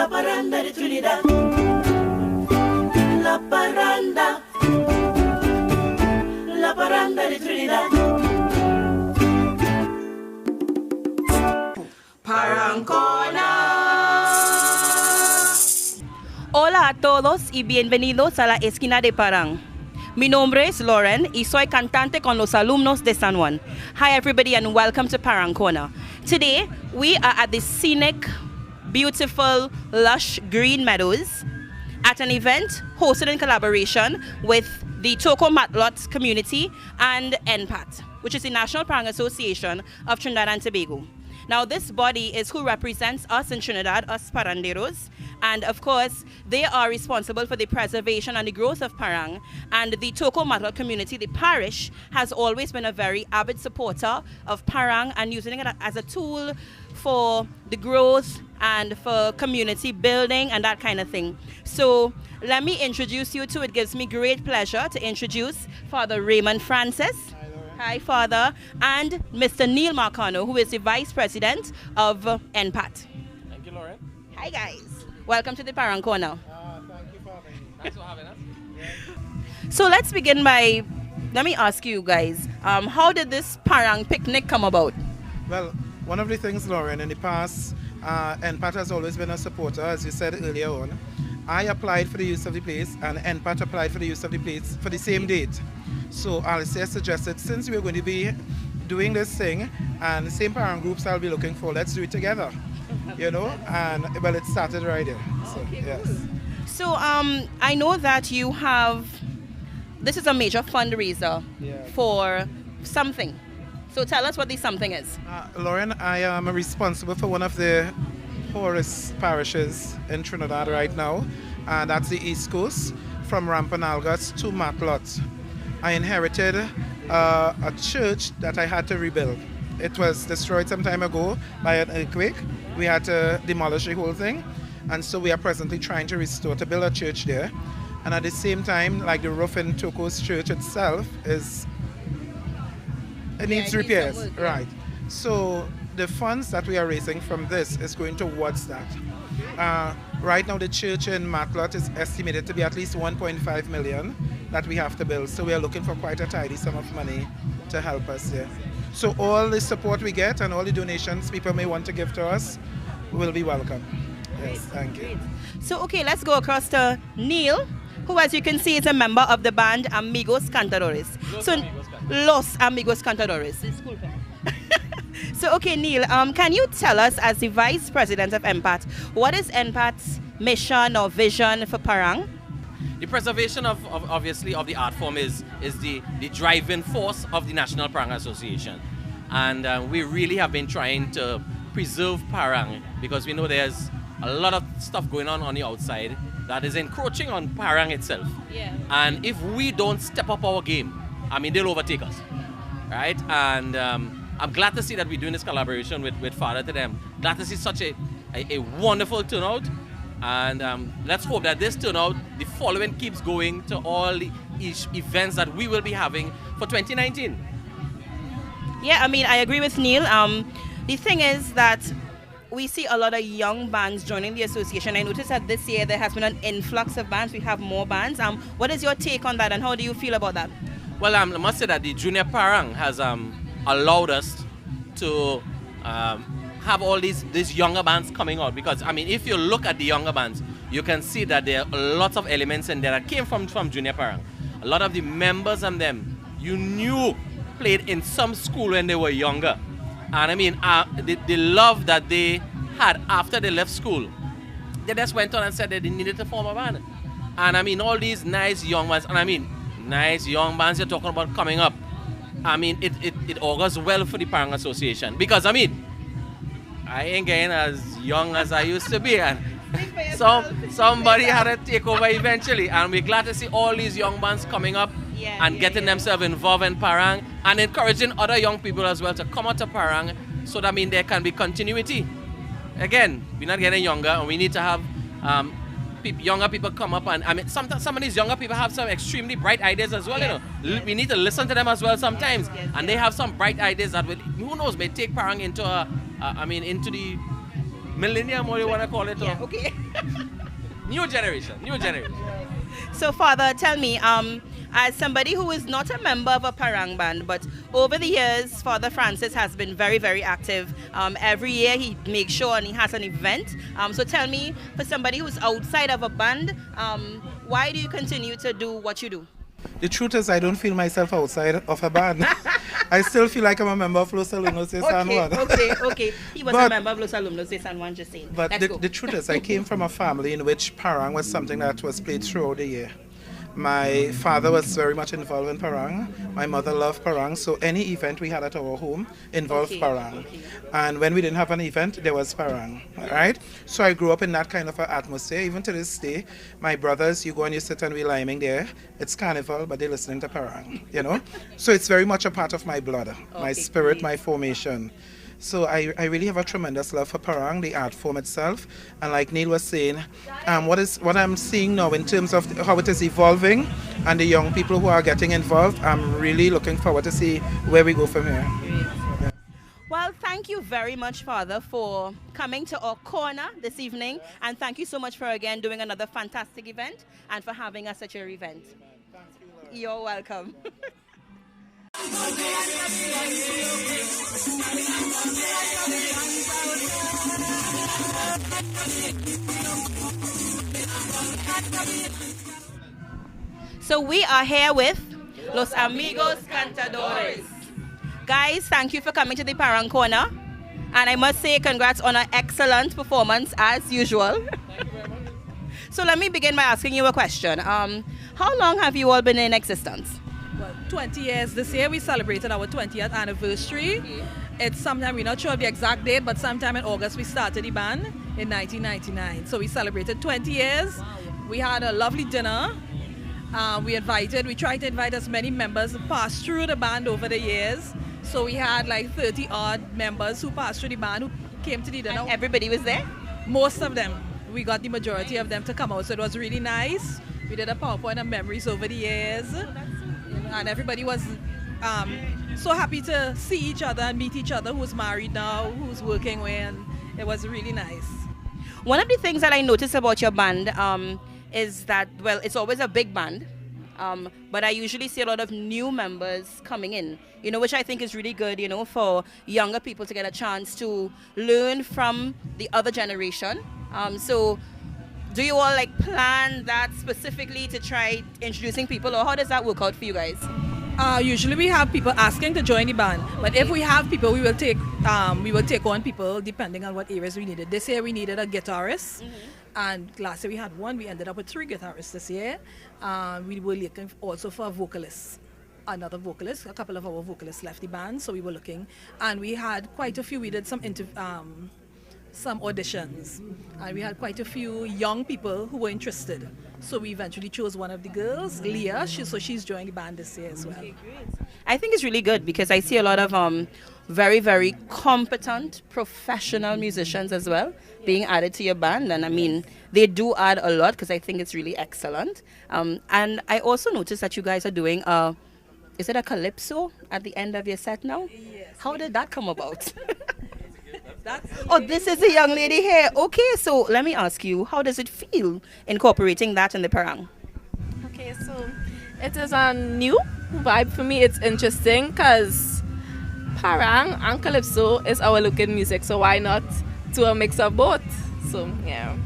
La paranda de Trinidad. La paranda. La paranda de Trinidad. Parancona. Hola a todos y bienvenidos a la esquina de Parang. Mi nombre es Lauren y soy cantante con los alumnos de San Juan. Hi everybody and welcome to Parancona. Today we are at the scenic, beautiful, lush green meadows at an event hosted in collaboration with the Toco Matelot community and NPAT, which is the National Parang Association of Trinidad and Tobago. Now this body is who represents us in Trinidad, us Paranderos, and of course they are responsible for the preservation and the growth of Parang, and the Toco Matelot community, the parish, has always been a very avid supporter of Parang and using it as a tool for the growth and for community building and that kind of thing. So let me introduce you to, it gives me great pleasure to introduce Father Raymond Francis. Hi, Father, and Mr. Neil Marcano, who is the Vice President of NPAT. Thank you, Lauren. Hi, guys. Welcome to the Parancona. Thank you for having me. Thanks for having us. Yeah. So let's begin by, let me ask you guys, how did this Parang picnic come about? Well, one of the things, Lauren, in the past, NPAT has always been a supporter, as you said earlier on. I applied for the use of the place, and NPAT applied for the use of the place for the same date. So Alicia suggested, since we're going to be doing this thing, and the same parent groups I'll be looking for, let's do it together, you know, and well, it started right there. So, Okay, yes. cool. So I know that you have, this is a major fundraiser for something. So tell us what this something is. Lauren, I am responsible for one of the poorest parishes in Trinidad right now, and that's the East Coast, from Rampanalgas to Matelot. I inherited a church that I had to rebuild. It was destroyed some time ago by an earthquake. We had to demolish the whole thing, and so we are presently trying to restore, to build a church there. And at the same time, like the roof in Toco's church itself needs repairs. Work, right. So the funds that we are raising from this is going towards that. Right now the church in Matelot is estimated to be at least 1.5 million that we have to build. So we are looking for quite a tidy sum of money to help us there. So all the support we get and all the donations people may want to give to us will be welcome. Yes, thank you. So okay, let's go across to Neil, who as you can see is a member of the band Amigos Cantadores. Los Amigos Cantadores. So okay, Neil, can you tell us, as the Vice President of NPAT, what is NPAT's mission or vision for Parang? The preservation of obviously of the art form is the driving force of the National Parang Association, and we really have been trying to preserve Parang because we know there's a lot of stuff going on the outside that is encroaching on Parang itself. Yeah. And if we don't step up our game, I mean, they'll overtake us, right? And I'm glad to see that we're doing this collaboration with Father to them. Glad to see such a wonderful turnout. And let's hope that this turnout, the following, keeps going to all the events that we will be having for 2019. Yeah, I mean, I agree with Neil. The thing is that we see a lot of young bands joining the association. I noticed that this year there has been an influx of bands. We have more bands. What is your take on that, and how do you feel about that? Well, I must say that the Junior Parang has allowed us to have all these younger bands coming out, because I mean, if you look at the younger bands, you can see that there are lots of elements in there that came from Junior Parang. A lot of the members and them you knew played in some school when they were younger, and I mean the love that they had after they left school, they just went on and said that they needed to form a band. And I mean, all these nice young bands, and I mean nice young bands you're talking about coming up, I mean it augurs well for the Parang Association, because I mean I ain't getting as young as I used to be, and somebody had to take over eventually, and we're glad to see all these young bands coming up and getting themselves involved in Parang and encouraging other young people as well to come out to Parang, so that I mean there can be continuity. Again, we're not getting younger, and we need to have younger people come up, and I mean some of these younger people have some extremely bright ideas as well. You know, we need to listen to them as well sometimes, and they have some bright ideas that will, who knows, may take Parang into into the millennium, or you want to call it? Yeah, okay. New generation, new generation. So, Father, tell me, as somebody who is not a member of a parang band, but over the years, Father Francis has been very, very active. Every year he makes sure and he has an event. So tell me, for somebody who's outside of a band, why do you continue to do what you do? The truth is, I don't feel myself outside of a band. I still feel like I'm a member of Los Alumnos de San Juan. Okay. He was a member of Los Alumnos de San Juan, just saying. But the truth is, I came from a family in which parang was something that was played throughout the year. My father was very much involved in parang. My mother loved parang, so any event we had at our home involved parang. And when we didn't have an event, there was parang, right? So I grew up in that kind of an atmosphere. Even to this day, my brothers, you go and you sit and we're liming there. It's carnival, but they're listening to parang, you know? So it's very much a part of my blood, my spirit, my formation. So I really have a tremendous love for parang, the art form itself. And like Neil was saying, what I'm seeing now in terms of how it is evolving and the young people who are getting involved, I'm really looking forward to see where we go from here. Yeah. Well, thank you very much, Father, for coming to our corner this evening. And thank you so much for, again, doing another fantastic event and for having us at your event. You're welcome. So we are here with Los Amigos Cantadores. Guys, thank you for coming to the Parang Corner. And I must say congrats on an excellent performance as usual. Thank you very much. So let me begin by asking you a question. How long have you all been in existence? Well, 20 years. This year we celebrated our 20th anniversary. It's sometime, we're not sure of the exact date, but sometime in August we started the band in 1999. So we celebrated 20 years. Wow. We had a lovely dinner. We tried to invite as many members who passed through the band over the years. So we had like 30 odd members who passed through the band who came to the dinner. And everybody was there? Most of them. We got the majority of them to come out. So it was really nice. We did a PowerPoint of memories over the years. And everybody was so happy to see each other and meet each other, who's married now, who's working with. It was really nice. One of the things that I noticed about your band is that, well, it's always a big band, but I usually see a lot of new members coming in, you know, which I think is really good, you know, for younger people to get a chance to learn from the other generation. So do you all like plan that specifically to try introducing people, or how does that work out for you guys? Usually we have people asking to join the band, but if we have people, we will take on people depending on what areas we needed. This year we needed a guitarist, and last year we had one. We ended up with 3 guitarists this year. We were looking also for a vocalist, another vocalist. A couple of our vocalists left the band, so we were looking, and we had quite a few. We did some auditions, and we had quite a few young people who were interested. So we eventually chose one of the girls, Leah. She's joined the band this year as well. Okay, great. I think it's really good because I see a lot of very, very competent professional musicians as well being added to your band, and I mean they do add a lot because I think it's really excellent. And I also noticed that you guys are doing is it a calypso at the end of your set now? Yes. How did that come about? Oh, this is a young lady here. Okay, so let me ask you, how does it feel incorporating that in the parang? Okay, so it is a new vibe for me. It's interesting because parang and calypso is our local music, so why not do a mix of both? So, yeah.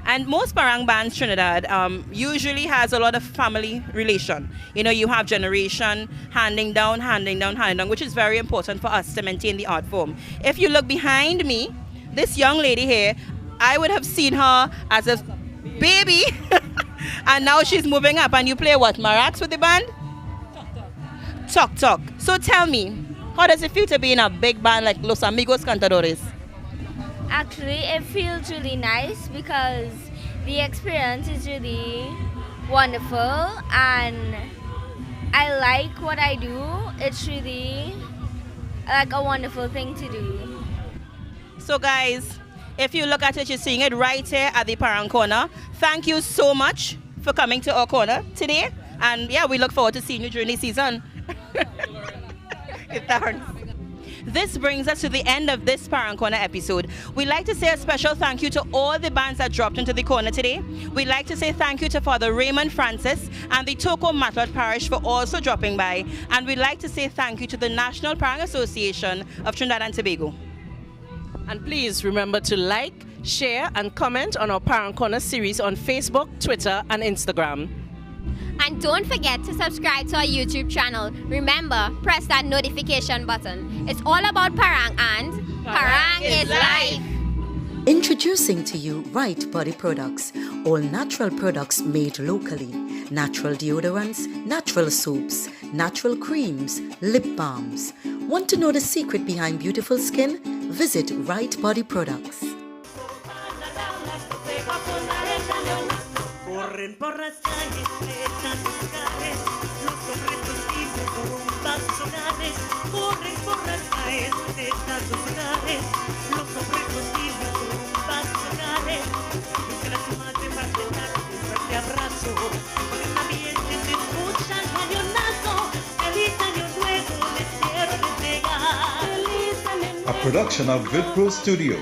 And most parang bands, Trinidad, usually has a lot of family relation. You know, you have generation handing down, which is very important for us to maintain the art form. If you look behind me, this young lady here, I would have seen her as a baby, and now she's moving up. And you play what, maracas with the band? Talk. So tell me, how does it feel to be in a big band like Los Amigos Cantadores? Actually, it feels really nice because the experience is really wonderful and I like what I do. It's really like a wonderful thing to do. So guys, if you look at it, you're seeing it right here at the Parang Corner. Thank you so much for coming to our corner today. And yeah, we look forward to seeing you during the season. Thanks. This brings us to the end of this Parang Corner episode. We'd like to say a special thank you to all the bands that dropped into the corner today. We'd like to say thank you to Father Raymond Francis and the Toco Matelot Parish for also dropping by. And we'd like to say thank you to the National Parang Association of Trinidad and Tobago. And please remember to like, share and comment on our Parang Corner series on Facebook, Twitter and Instagram. And don't forget to subscribe to our YouTube channel. Remember, press that notification button. It's all about Parang and Parang is life. Introducing to you Right Body Products, all natural products made locally. Natural deodorants, natural soaps, natural creams, lip balms. Want to know the secret behind beautiful skin? Visit Right Body Products. Corren por las calles, dejan sus hogares, los obreros viven corrompan sus hogares. Corren por las calles, dejan sus hogares, los obreros viven corrompan sus hogares. Yo que las madres van a dar un fuerte abrazo, por el ambiente se escucha el cañonazo. Feliz año nuevo les quiero entregar. Feliz año nuevo. A production of VidPro Studio.